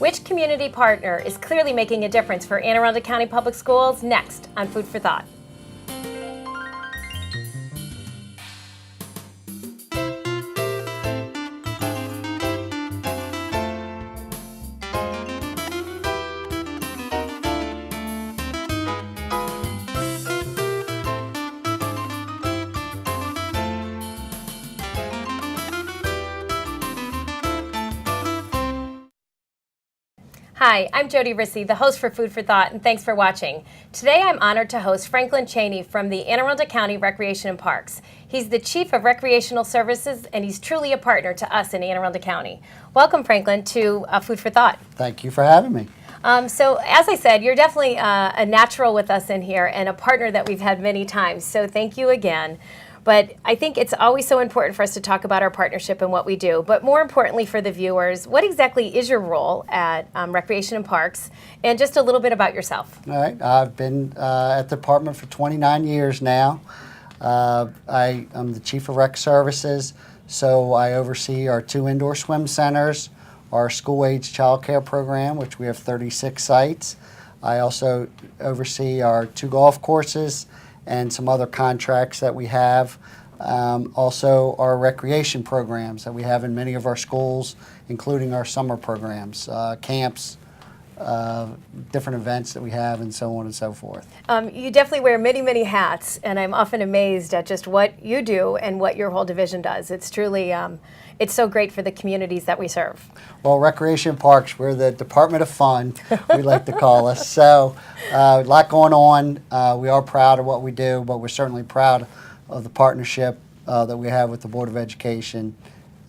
Which community partner is clearly making a difference for Anne Arundel County Public Schools? Next on Food for Thought. Hi, I'm Jodi, the host for Food for Thought, and thanks for watching. Today I'm honored to host Franklin Chaney from the Anne Arundel County Recreation and Parks. He's the Chief of Recreational Services, and he's truly a partner to us in Anne Arundel County. Welcome, Franklin, to Food for Thought. Thank you for having me. So, as I said, you're definitely a natural with us in here and a partner that we've had many times, so thank you again. But I think it's always so important for us to talk about our partnership and what we do. But more importantly for the viewers, what exactly is your role at Recreation and Parks? And just a little bit about yourself. All right. I've been at the department for 29 years now. I am the Chief of Rec Services, so I oversee our 2 indoor swim centers, our school-age child care program, which we have 36 sites. I also oversee our 2 golf courses and some other contracts that we have. Also our recreation programs that we have in many of our schools, including our summer programs, camps, different events that we have, and so on and so forth. You definitely wear many, many hats, and I'm often amazed at just what you do and what your whole division does. It's truly, it's so great for the communities that we serve. Well, Recreation and Parks, we're the Department of Fun, we like to call us. So a lot going on. We are proud of what we do, but we're certainly proud of the partnership that we have with the Board of Education.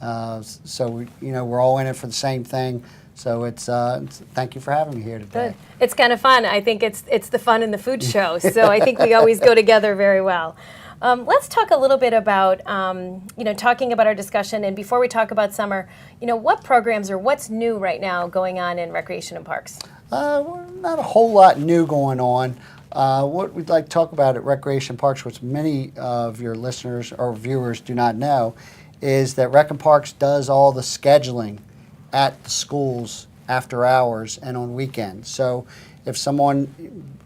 So we're all in it for the same thing. So thank you for having me here today. Good. It's kind of fun. I think it's the fun in the food show. So I think we always go together very well. Let's talk a little bit about, talking about our discussion. And before we talk about summer, what programs or what's new right now going on in Recreation and Parks? Not a whole lot new going on. What we'd like to talk about at Recreation Parks, which many of your listeners or viewers do not know, is that Rec and Parks does all the scheduling at the schools after hours and on weekends. So if someone,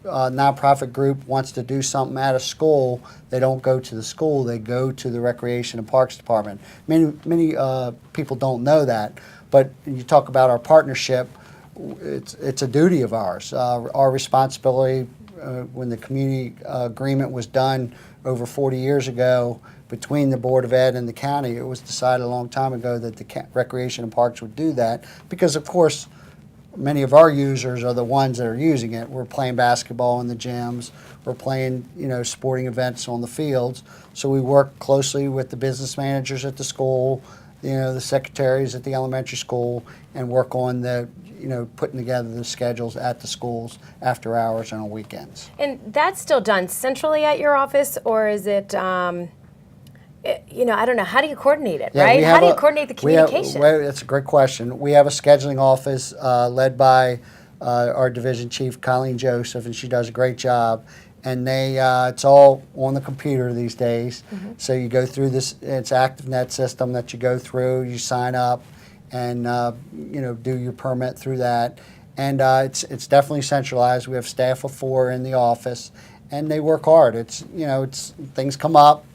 a nonprofit group, wants to do something at a school, they don't go to the school, they go to the Recreation and Parks Department. Many people don't know that, but you talk about our partnership, it's a duty of ours. Our responsibility when the community agreement was done over 40 years ago between the Board of Ed and the county, it was decided a long time ago that the Recreation and Parks would do that because, of course, many of our users are the ones that are using it. We're playing basketball in the gyms. We're playing, sporting events on the fields. So we work closely with the business managers at the school, the secretaries at the elementary school, and work on the putting together the schedules at the schools after hours and on weekends. And that's still done centrally at your office, or is it, I don't know, how do you coordinate it, right? How do you coordinate the communication? That's a great question. We have a scheduling office led by our division chief, Colleen Joseph, and she does a great job. And it's all on the computer these days. Mm-hmm. So you go through this, it's ActiveNet system that you go through, you sign up, and do your permit through that, and it's definitely centralized. We have staff of 4 in the office, and they work hard. It's things come up,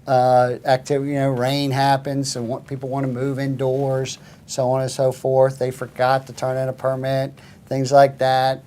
activity, rain happens, and people want to move indoors, so on and so forth. They forgot to turn in a permit, things like that.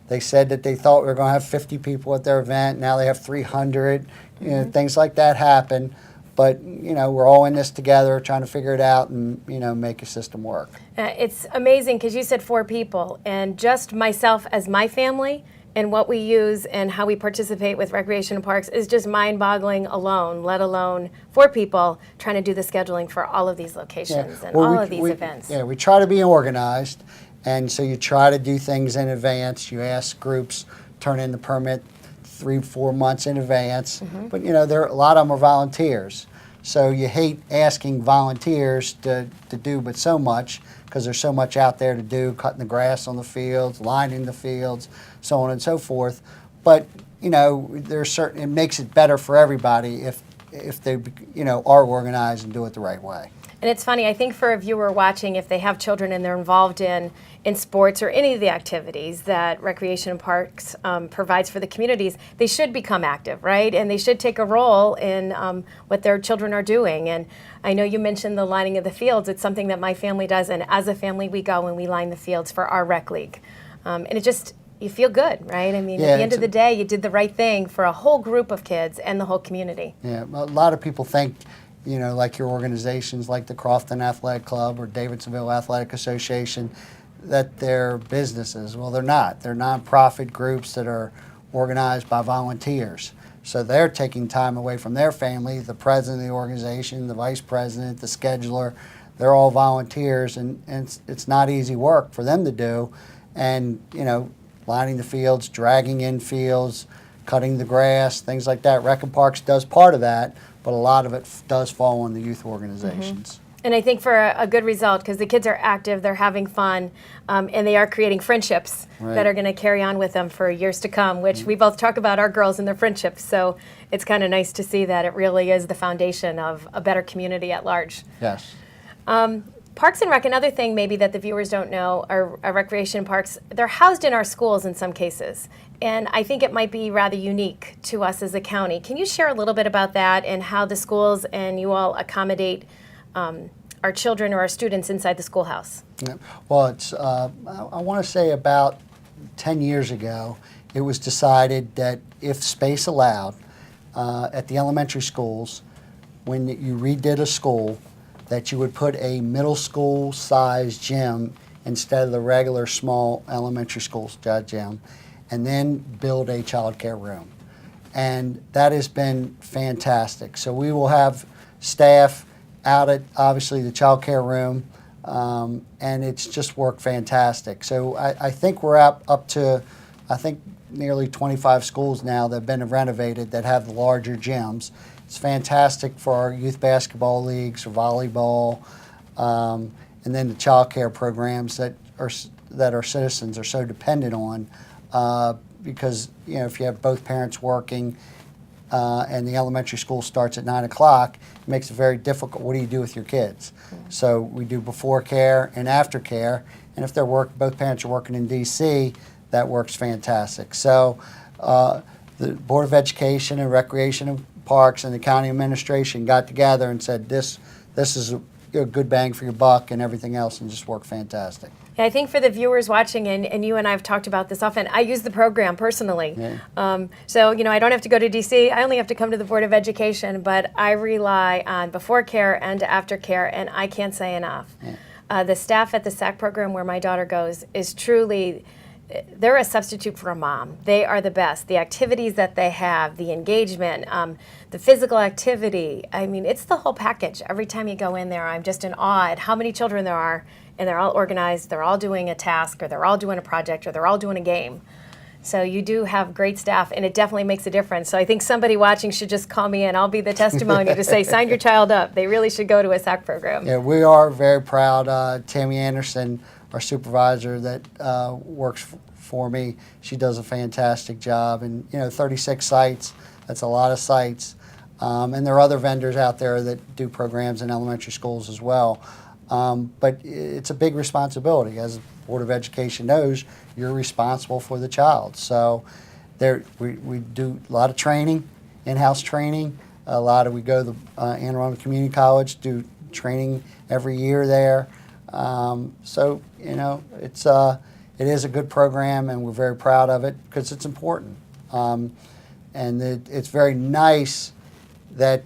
They said that they thought we were going to have 50 people at their event. Now they have 300. Mm-hmm. Things like that happen. But, we're all in this together trying to figure it out and, make a system work. It's amazing because you said 4 people, and just myself as my family and what we use and how we participate with Recreation and Parks is just mind-boggling alone, let alone 4 people trying to do the scheduling for all of these locations and all of these events. Yeah, we try to be organized, and so you try to do things in advance. You ask groups, turn in the permit 3-4 months in advance, mm-hmm. But a lot of them are volunteers, so you hate asking volunteers to do but so much because there's so much out there to do, cutting the grass on the fields, lining the fields, so on and so forth. But it makes it better for everybody if they are organized and do it the right way. And it's funny, I think for a viewer watching, if they have children and they're involved in sports or any of the activities that Recreation and Parks provides for the communities, they should become active, right? And they should take a role in what their children are doing. And I know you mentioned the lining of the fields. It's something that my family does, and as a family we go and we line the fields for our rec league. And it just, you feel good, right? I mean, Yeah, at the end of the day, you did the right thing for a whole group of kids and the whole community. Yeah, a lot of people think, you know, like your organizations like the Crofton Athletic Club or Davidsonville Athletic Association, that they're businesses. Well, they're not. They're nonprofit groups that are organized by volunteers. So they're taking time away from their family. The president of the organization, the vice president, the scheduler, they're all volunteers, and it's not easy work for them to do. And, you know, lining the fields, dragging in fields, cutting the grass, things like that. Rec and Parks does part of that, but a lot of it does fall on the youth organizations. And I think for a good result, because the kids are active, they're having fun, and they are creating friendships that are going to carry on with them for years to come, which we both talk about our girls and their friendships. So it's kind of nice to see that it really is the foundation of a better community at large. Yes. Parks and Rec, another thing maybe that the viewers don't know, are recreation parks, they're housed in our schools in some cases. And I think it might be rather unique to us as a county. Can you share a little bit about that and how the schools and you all accommodate our children or our students inside the schoolhouse? Yeah. Well, it's, I want to say about 10 years ago, it was decided that if space allowed, at the elementary schools, when you redid a school, that you would put a middle school size gym instead of the regular small elementary school gym, and then build a child care room. And that has been fantastic. So we will have staff out at obviously the child care room, and it's just worked fantastic. So I think we're up to, I think, nearly 25 schools now that have been renovated that have the larger gyms. It's fantastic for our youth basketball leagues or volleyball, and then the child care programs that our citizens are so dependent on, because, you know, if you have both parents working and the elementary school starts at 9 o'clock, it makes it very difficult. What do you do with your kids? So we do before care and after care, and if both parents are working in DC, that works fantastic. So the Board of Education and Recreation and Parks and the county administration got together and said this is a good bang for your buck and everything else, and just worked fantastic. Yeah, I think for the viewers watching, and you and I have talked about this often, I use the program personally. Yeah. So, you know, I don't have to go to DC. I only have to come to the Board of Education, but I rely on before care and after care, and I can't say enough. Yeah. The staff at the SAC program where my daughter goes is truly, they're a substitute for a mom. They are the best. The activities that they have, the engagement, the physical activity, I mean, it's the whole package. Every time you go in there, I'm just in awe at how many children there are, and they're all organized, they're all doing a task, or they're all doing a project, or they're all doing a game. So you do have great staff, and it definitely makes a difference. So I think somebody watching should just call me in. I'll be the testimony to say, sign your child up. They really should go to a SAC program. Yeah, we are very proud. Tammy Anderson, our supervisor that works for me, she does a fantastic job. And, you know, 36 sites, that's a lot of sites. And there are other vendors out there that do programs in elementary schools as well. But it's a big responsibility. As the Board of Education knows, you're responsible for the child. So we do a lot of training, in-house training. We go to the Anne Arundel Community College, do training every year there. So, you know, it is a good program, and we're very proud of it because it's important. And it's very nice that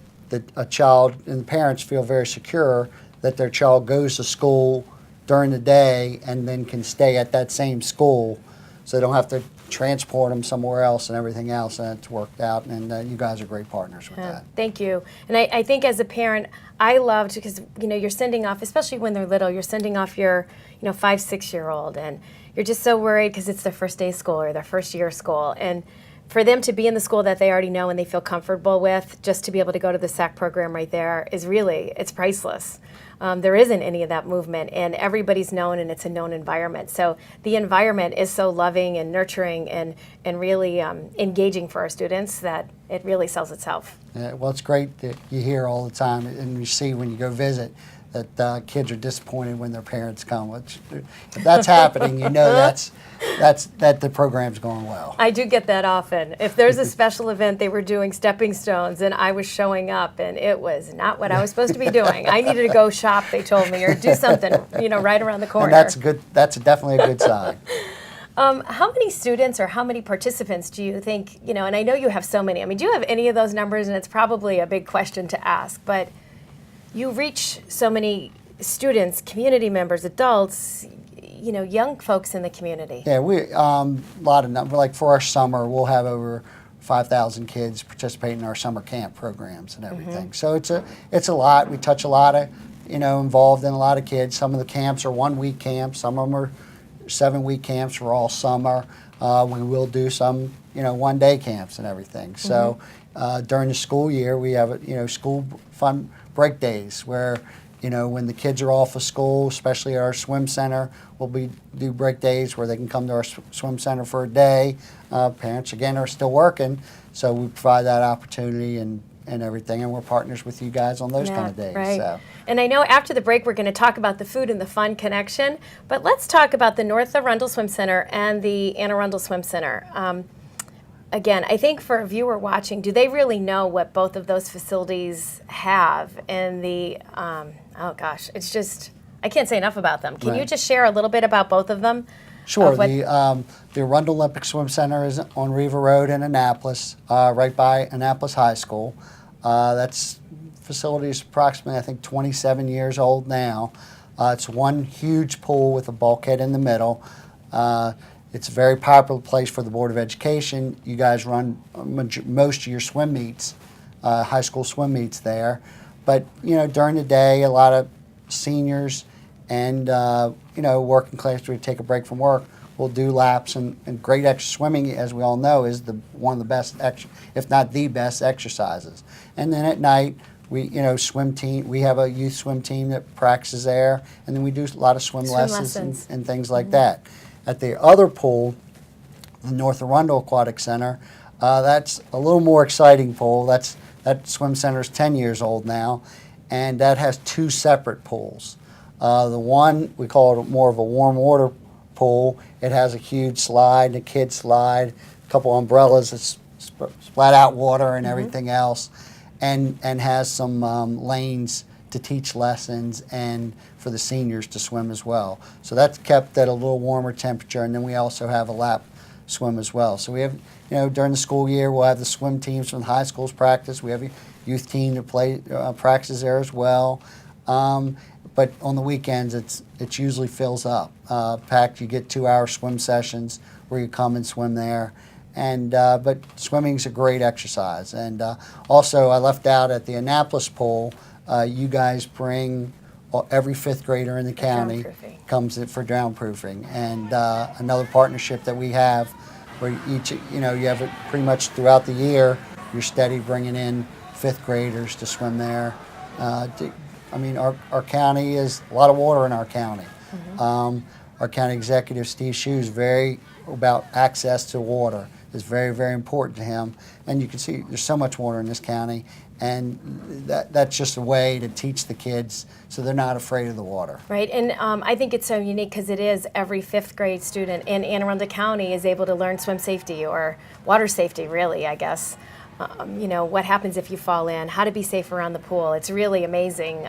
a child and the parents feel very secure that their child goes to school during the day and then can stay at that same school, so they don't have to transport them somewhere else and everything else, and it's worked out, and you guys are great partners with that. Thank you. And I think as a parent, I loved, because, you know, you're sending off, especially when they're little, you're sending off your, 5, 6-year-old, and you're just so worried because it's their first day of school or their first year of school. And for them to be in the school that they already know and they feel comfortable with, just to be able to go to the SAC program right there is really, it's priceless. There isn't any of that movement, and everybody's known, and it's a known environment. So the environment is so loving and nurturing and really engaging for our students that it really sells itself. Yeah, well, it's great that you hear all the time and you see when you go visit that kids are disappointed when their parents come. Which, if that's happening, you know that the program's going well. I do get that often. If there's a special event, they were doing stepping stones, and I was showing up, and it was not what I was supposed to be doing. I needed to go shop, they told me, or do something, right around the corner. And that's good. That's definitely a good sign. How many students or how many participants do you think, and I know you have so many. I mean, do you have any of those numbers? And it's probably a big question to ask, but you reach so many students, community members, adults, young folks in the community. Yeah, we a lot of numbers. Like for our summer, we'll have over 5,000 kids participate in our summer camp programs and everything. So it's a lot. We touch a lot of, involved in a lot of kids. Some of the camps are 1 week camps. Some of them are 7-week camps for all summer. We will do some, 1 day camps and everything. So during the school year, we have, school fun break days where, when the kids are off of school, especially at our swim center, we'll do break days where they can come to our swim center for a day. Parents, again, are still working, so we provide that opportunity and everything, and we're partners with you guys on those kind of days. Right. So. And I know after the break we're going to talk about the food and the fun connection, but let's talk about the North Arundel Swim Center and the Anne Arundel Swim Center. Again, I think for a viewer watching, do they really know what both of those facilities have? And it's just, I can't say enough about them. Can you just share a little bit about both of them? Sure. The Arundel Olympic Swim Center is on Riva Road in Annapolis, right by Annapolis High School. That's facility is approximately, I think, 27 years old now. It's one huge pool with a bulkhead in the middle. It's a very popular place for the Board of Education. You guys run most of your swim meets, high school swim meets there. But, during the day, a lot of seniors and, working class, we take a break from work, we'll do laps, and great extra swimming, as we all know, is one of the best, if not the best exercises. And then at night, we, swim team, we have a youth swim team that practices there, and then we do a lot of swim lessons. And things like that. At the other pool, the North Arundel Aquatic Center, that's a little more exciting pool. That swim center is 10 years old now, and that has 2 separate pools. The one, we call it more of a warm water pool. It has a huge slide, a kid slide, a couple umbrellas, it's splat out water and everything else, and has some lanes to teach lessons and for the seniors to swim as well. So that's kept at a little warmer temperature, and then we also have a lap swim as well. So we have, during the school year, we'll have the swim teams from the high schools practice. We have a youth team that practices there as well. But on the weekends, it usually fills up. Packed, you get 2-hour swim sessions where you come and swim there. And but swimming's a great exercise. And also, I left out at the Annapolis pool, you guys bring every 5th grader in the county comes in for drown proofing. And another partnership that we have where each, you have it pretty much throughout the year, you're steady bringing in 5th graders to swim there. Our county is a lot of water in our county. Our county executive, Steve Shoes, very about access to water. Is very, very important to him. And you can see there's so much water in this county, and that's just a way to teach the kids so they're not afraid of the water. Right, and I think it's so unique because it is every 5th grade student in Anne Arundel County is able to learn swim safety or water safety, really, I guess. What happens if you fall in, how to be safe around the pool. It's really amazing.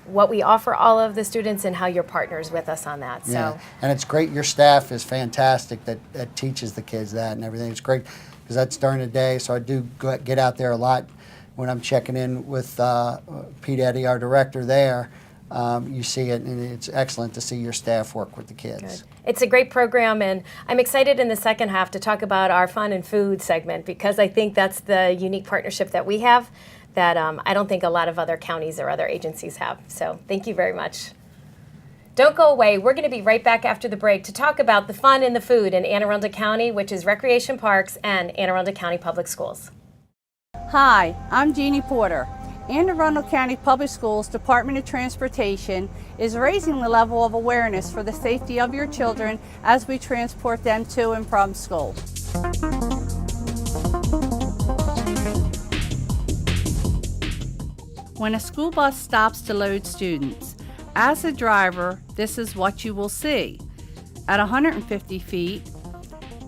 What we offer all of the students and how you're partners with us on that. Yeah. And it's great. Your staff is fantastic that teaches the kids that and everything. It's great because that's during the day, so I do get out there a lot when I'm checking in with Pete Eddy, our director there. You see it, and it's excellent to see your staff work with the kids. Good. It's a great program, and I'm excited in the second half to talk about our fun and food segment because I think that's the unique partnership that we have that I don't think a lot of other counties or other agencies have. So thank you very much. Don't go away. We're going to be right back after the break to talk about the fun and the food in Anne Arundel County, which is Recreation Parks and Anne Arundel County Public Schools. Hi, I'm Jeannie Porter. Anne Arundel County Public Schools Department of Transportation is raising the level of awareness for the safety of your children as we transport them to and from school. When a school bus stops to load students, as a driver, this is what you will see. At 150 feet,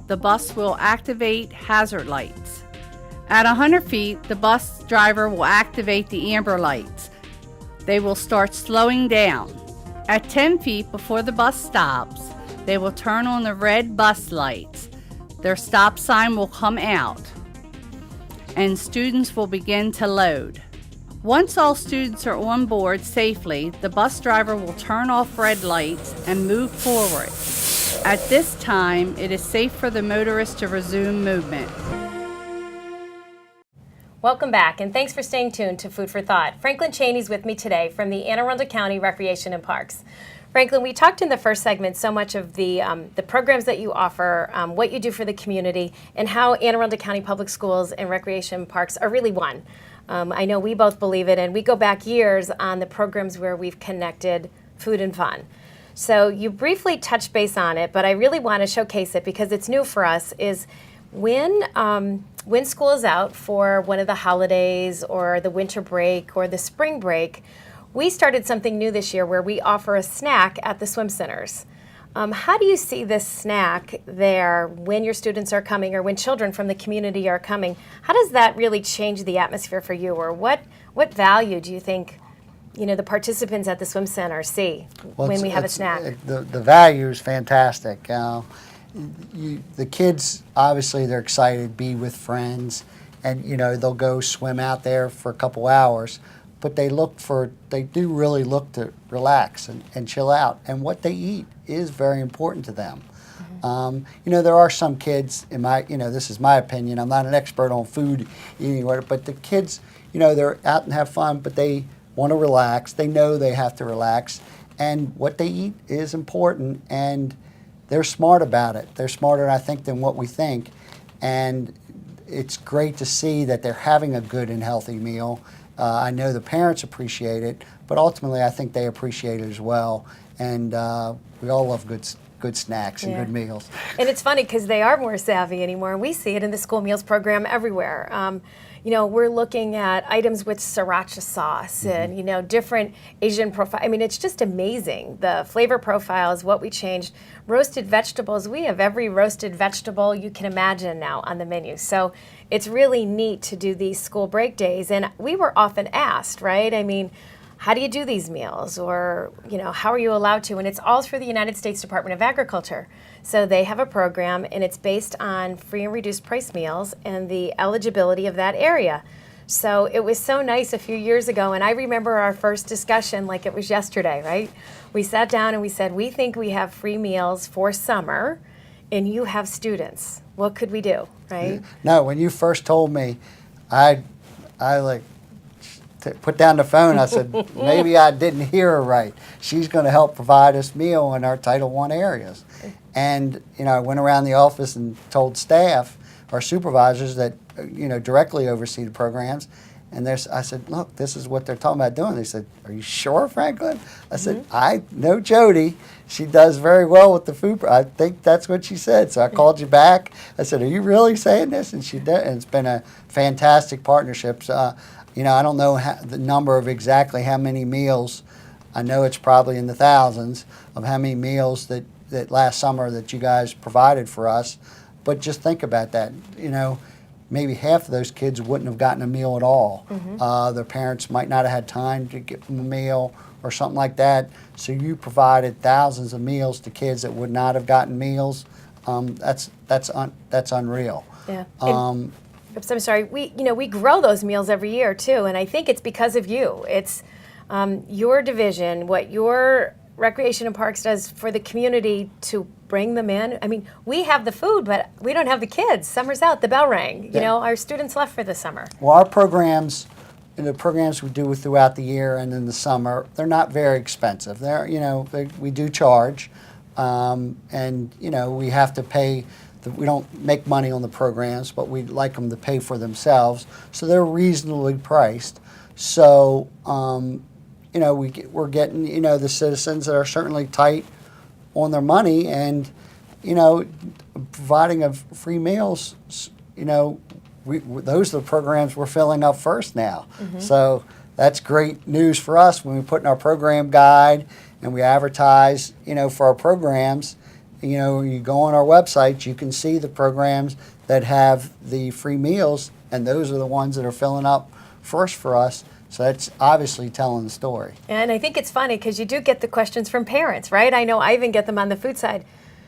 the bus will activate hazard lights. At 100 feet, the bus driver will activate the amber lights. They will start slowing down. At 10 feet before the bus stops, they will turn on the red bus lights. Their stop sign will come out, and students will begin to load. Once all students are on board safely, the bus driver will turn off red lights and move forward. At this time, it is safe for the motorist to resume movement. Welcome back, and thanks for staying tuned to Food for Thought. Franklin Chaney's with me today from the Anne Arundel County Recreation and Parks. Franklin, we talked in the first segment so much of the programs that you offer, what you do for the community, and how Anne Arundel County Public Schools and Recreation Parks are really one. I know we both believe it, and we go back years on the programs where we've connected food and fun. So you briefly touched base on it, but I really want to showcase it because it's new for us, is when school is out for one of the holidays or the winter break or the spring break, we started something new this year where we offer a snack at the swim centers. How do you see this snack there when your students are coming or when children from the community are coming? How does that really change the atmosphere for you, or what value do you think the participants at the swim center see when we have a snack? The value is fantastic. The kids, obviously, they're excited to be with friends, and they'll go swim out there for a couple hours, but they do really look to relax and chill out, and what they eat is very important to them. Mm-hmm. There are some kids, this is my opinion, I'm not an expert on food eating, but the kids, they're out and have fun, but they want to relax, they know they have to relax, and what they eat is important, and they're smart about it. They're smarter, I think, than what we think. And it's great to see that they're having a good and healthy meal. I know the parents appreciate it, but ultimately I think they appreciate it as well. And we all love good snacks and good meals. And it's funny because they are more savvy anymore, and we see it in the school meals program everywhere. We're looking at items with sriracha sauce and, different Asian profile. I mean, it's just amazing. The flavor profiles, what we changed. Roasted vegetables, we have every roasted vegetable you can imagine now on the menu. So it's really neat to do these school break days. And we were often asked, right? I mean, how do you do these meals? Or, how are you allowed to? And it's all through the United States Department of Agriculture. So they have a program, and it's based on free and reduced price meals and the eligibility of that area. So it was so nice a few years ago, and I remember our first discussion like it was yesterday, right? We sat down and we said, we think we have free meals for summer, and you have students. What could we do, right? No, when you first told me, I put down the phone. I said, maybe I didn't hear her right. She's going to help provide us meal in our Title I areas. And, I went around the office and told staff, our supervisors that, directly oversee the programs. And I said, look, this is what they're talking about doing. They said, are you sure, Franklin? I said, I know Jodi. She does very well with the food. I think that's what she said. So I called you back. I said, are you really saying this? And she did. And it's been a fantastic partnership. So, I don't know the number of exactly how many meals. I know it's probably in the thousands of how many meals that last summer that you guys provided for us. But just think about that. Maybe half of those kids wouldn't have gotten a meal at all. Mm-hmm. Their parents might not have had time to get them a meal or something like that. So you provided thousands of meals to kids that would not have gotten meals. That's unreal. Yeah. I'm sorry. We grow those meals every year too, and I think it's because of you. It's your division, what your Recreation and Parks does for the community to bring them in. I mean, we have the food, but we don't have the kids. Summer's out. The bell rang. Our students left for the summer. Well, our programs, the programs we do throughout the year and in the summer, they're not very expensive. We do charge, and we have to pay. We don't make money on the programs, but we like them to pay for themselves. So they're reasonably priced. So, we're getting, the citizens that are certainly tight on their money, and, providing of free meals, those are the programs we're filling up first now. Mm-hmm. So that's great news for us when we put in our program guide and we advertise, for our programs. You go on our website, you can see the programs that have the free meals, and those are the ones that are filling up first for us. So that's obviously telling the story. And I think it's funny because you do get the questions from parents, right? I know I even get them on the food side.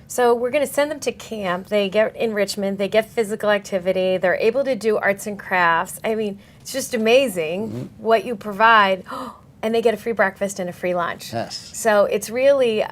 So we're going to send them to camp. They get enrichment. They get physical activity. They're able to do arts and crafts. I mean, it's just amazing what you provide. And they get a free breakfast and a free lunch. Yes. So it's really,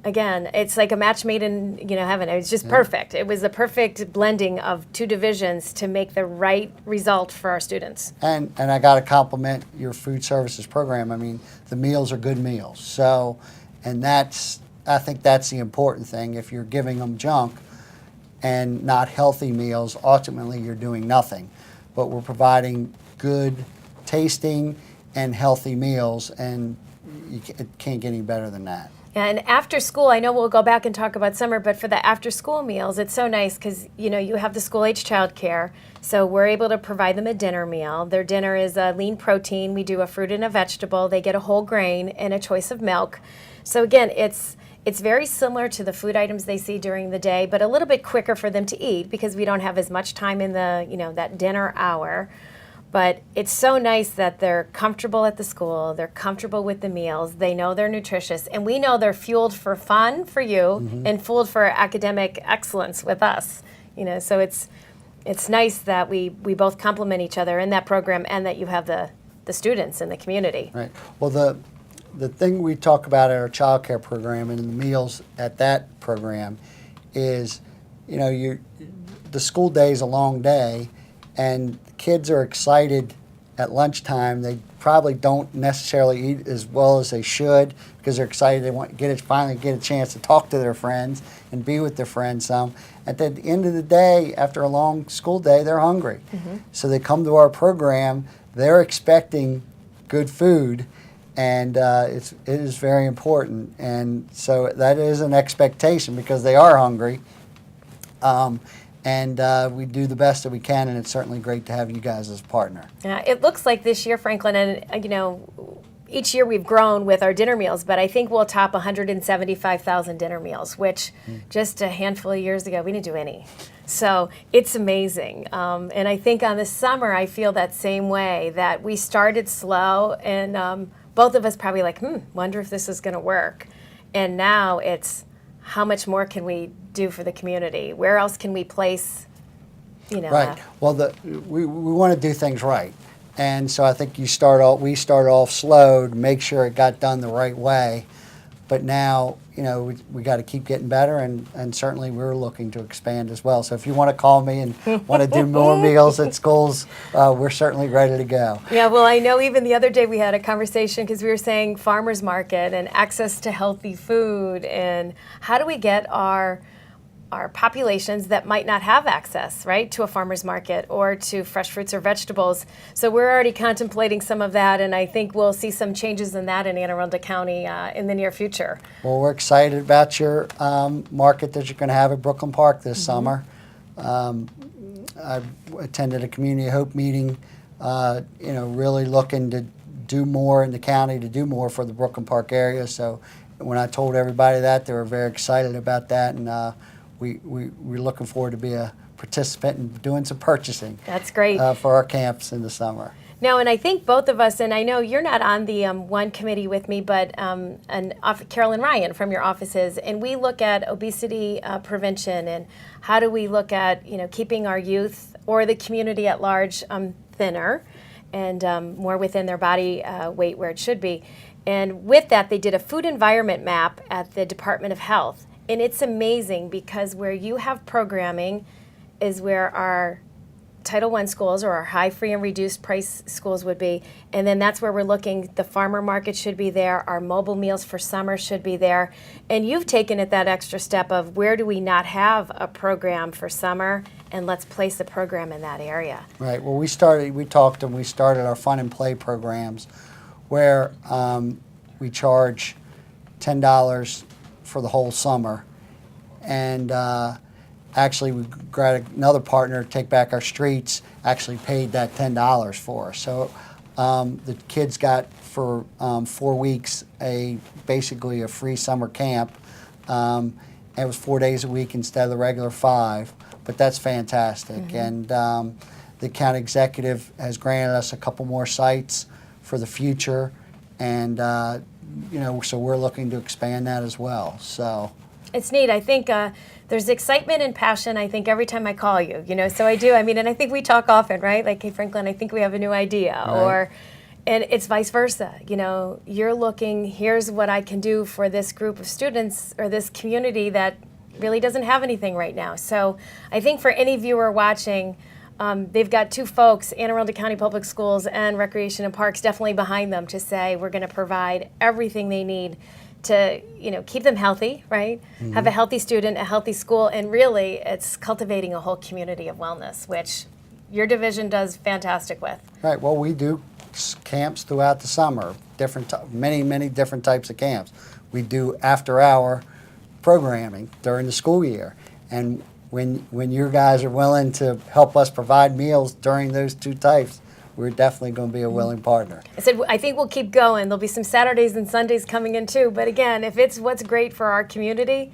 again, it's like a match made in heaven. It was just perfect. It was the perfect blending of two divisions to make the right result for our students. And I got to compliment your food services program. I mean, the meals are good meals. So, and I think that's the important thing. If you're giving them junk and not healthy meals, ultimately you're doing nothing. But we're providing good tasting and healthy meals, and it can't get any better than that. And after school, I know we'll go back and talk about summer, but for the after school meals, it's so nice because, you have the school age childcare. So we're able to provide them a dinner meal. Their dinner is a lean protein. We do a fruit and a vegetable. They get a whole grain and a choice of milk. So again, it's very similar to the food items they see during the day, but a little bit quicker for them to eat because we don't have as much time in the, that dinner hour. But it's so nice that they're comfortable at the school, they're comfortable with the meals, they know they're nutritious, and we know they're fueled for fun for you and fueled for academic excellence with us. So it's nice that we both complement each other in that program and that you have the students in the community. Right. Well, the thing we talk about at our child care program and in the meals at that program is, the school day is a long day, and kids are excited at lunchtime. They probably don't necessarily eat as well as they should because they're excited. They want to finally get a chance to talk to their friends and be with their friends some. At the end of the day, after a long school day, they're hungry. So they come to our program. They're expecting good food, and it is very important. And so that is an expectation because they are hungry. And we do the best that we can, and it's certainly great to have you guys as a partner. Yeah, it looks like this year, Franklin, and each year we've grown with our dinner meals, but I think we'll top 175,000 dinner meals, which just a handful of years ago we didn't do any. So it's amazing. And I think on the summer I feel that same way, that we started slow, and both of us probably like, wonder if this is going to work. And now it's, how much more can we do for the community? Where else can we place, Right. Well, we want to do things right. And so I think we started off slow to make sure it got done the right way. But now, we got to keep getting better, and certainly we're looking to expand as well. So if you want to call me and want to do more meals at schools, we're certainly ready to go. Yeah, well, I know even the other day we had a conversation because we were saying farmers market and access to healthy food, and how do we get our populations that might not have access, right, to a farmer's market or to fresh fruits or vegetables. So we're already contemplating some of that, and I think we'll see some changes in that in Anne Arundel County in the near future. Well, we're excited about your market that you're going to have at Brooklyn Park this summer. I attended a Community Hope meeting, really looking to do more in the county, to do more for the Brooklyn Park area. So when I told everybody that, they were very excited about that, and we're looking forward to be a participant in doing some purchasing. That's great. For our camps in the summer. No, and I think both of us, and I know you're not on the one committee with me, but Carolyn Ryan from your offices, and we look at obesity prevention and how do we look at keeping our youth or the community at large thinner and more within their body weight where it should be. And with that, they did a food environment map at the Department of Health. And it's amazing because where you have programming is where our Title I schools or our high free and reduced price schools would be. And then that's where we're looking. The farmer market should be there. Our mobile meals for summer should be there. And you've taken it that extra step of where do we not have a program for summer, and let's place a program in that area. Right. Well, we started our fun and play programs where we charge $10 for the whole summer, and actually we got another partner, Take Back Our Streets, actually paid that $10 for us. So The kids got for 4 weeks basically a free summer camp. It was 4 days a week instead of the regular 5, but that's fantastic. And the county executive has granted us a couple more sites for the future, and so we're looking to expand that as well. So it's neat. I think there's excitement and passion, I think, every time I call you, so I do. I mean, and I think we talk often, right? Like, hey, Franklin, I think we have a new idea. Right. And it's vice versa. You're looking, here's what I can do for this group of students or this community that really doesn't have anything right now. So I think for any viewer watching, they've got two folks, Anne Arundel County Public Schools and Recreation and Parks, definitely behind them to say we're going to provide everything they need to keep them healthy, right? Have a healthy student, a healthy school, and really it's cultivating a whole community of wellness, which your division does fantastic with. Right. Well, we do camps throughout the summer, many different types of camps. We do after-hour programming during the school year, and when your guys are willing to help us provide meals during those two types, we're definitely going to be a willing partner. I think we'll keep going. There'll be some Saturdays and Sundays coming in too. But again, if it's what's great for our community,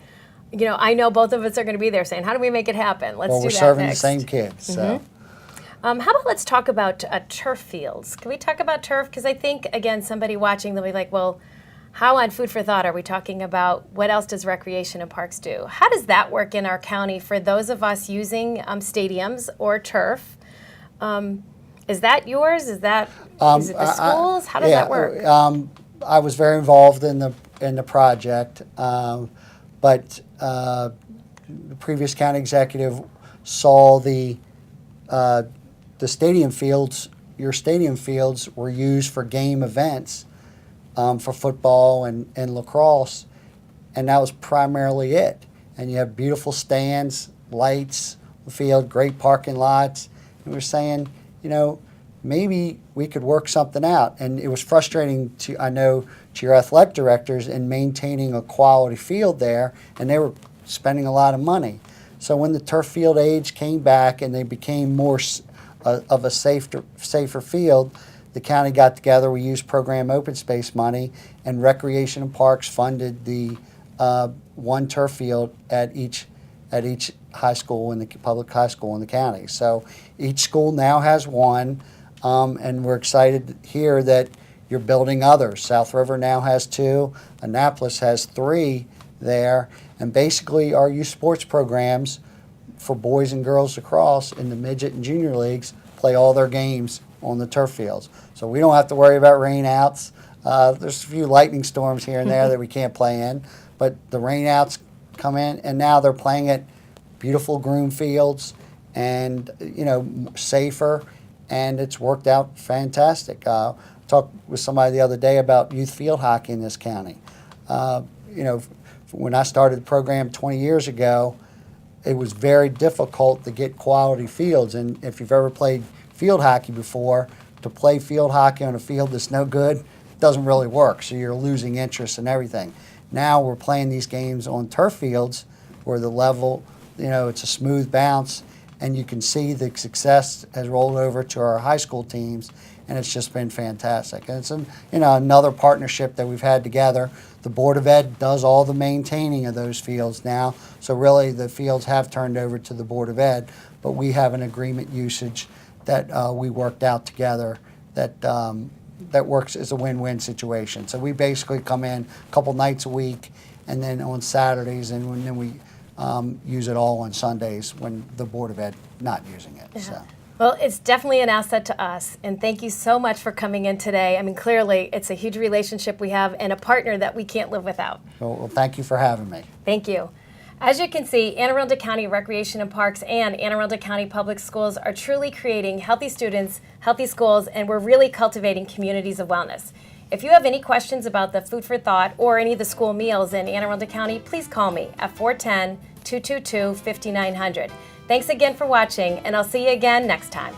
I know both of us are going to be there saying, how do we make it happen? Let's do that we're serving next. the same kids. So. How about let's talk about turf fields? Can we talk about turf? Because I think, again, somebody watching, they'll be like, well, how on Food for Thought are we talking about what else does Recreation and Parks do? How does that work in our county for those of us using stadiums or turf? Is that yours? Is it the schools? How does that work? I was very involved in the project, but the previous county executive saw the stadium fields. Your stadium fields were used for game events, for football and lacrosse, and that was primarily it. And you have beautiful stands, lights, the field, great parking lots. And we're saying, maybe we could work something out. And it was frustrating to your athletic directors in maintaining a quality field there, and they were spending a lot of money. So when the turf field age came back and they became more of a safer field, the county got together. We used program open space money, and Recreation and Parks funded the one turf field at each high school in the public high school in the county. So each school now has one. And we're excited to hear that you're building others. South River now has 2. Annapolis has 3 there. And basically our youth sports programs for boys and girls lacrosse in the midget and junior leagues play all their games on the turf fields. So we don't have to worry about rainouts. There's a few lightning storms here and there that we can't play in. But the rainouts come in, and now they're playing at beautiful groomed fields and, safer. And it's worked out fantastic. Talked with somebody the other day about youth field hockey in this county. When I started the program 20 years ago, it was very difficult to get quality fields. And if you've ever played field hockey before, to play field hockey on a field that's no good doesn't really work. So you're losing interest in everything. Now we're playing these games on turf fields where the level, it's a smooth bounce. And you can see the success has rolled over to our high school teams, and it's just been fantastic. And it's another partnership that we've had together. The Board of Ed does all the maintaining of those fields now, so really the fields have turned over to the Board of Ed, but we have an agreement usage that we worked out together that works as a win-win situation. So we basically come in a couple nights a week, and then on Saturdays, and then we use it all on Sundays when the Board of Ed not using it. Yeah. So. Well, it's definitely an asset to us, and thank you so much for coming in today. I mean, clearly, it's a huge relationship we have and a partner that we can't live without. Well, thank you for having me. Thank you. As you can see, Anne Arundel County Recreation and Parks and Anne Arundel County Public Schools are truly creating healthy students, healthy schools, and we're really cultivating communities of wellness. If you have any questions about the Food for Thought or any of the school meals in Anne Arundel County, please call me at 410-222-5900. Thanks again for watching, and I'll see you again next time.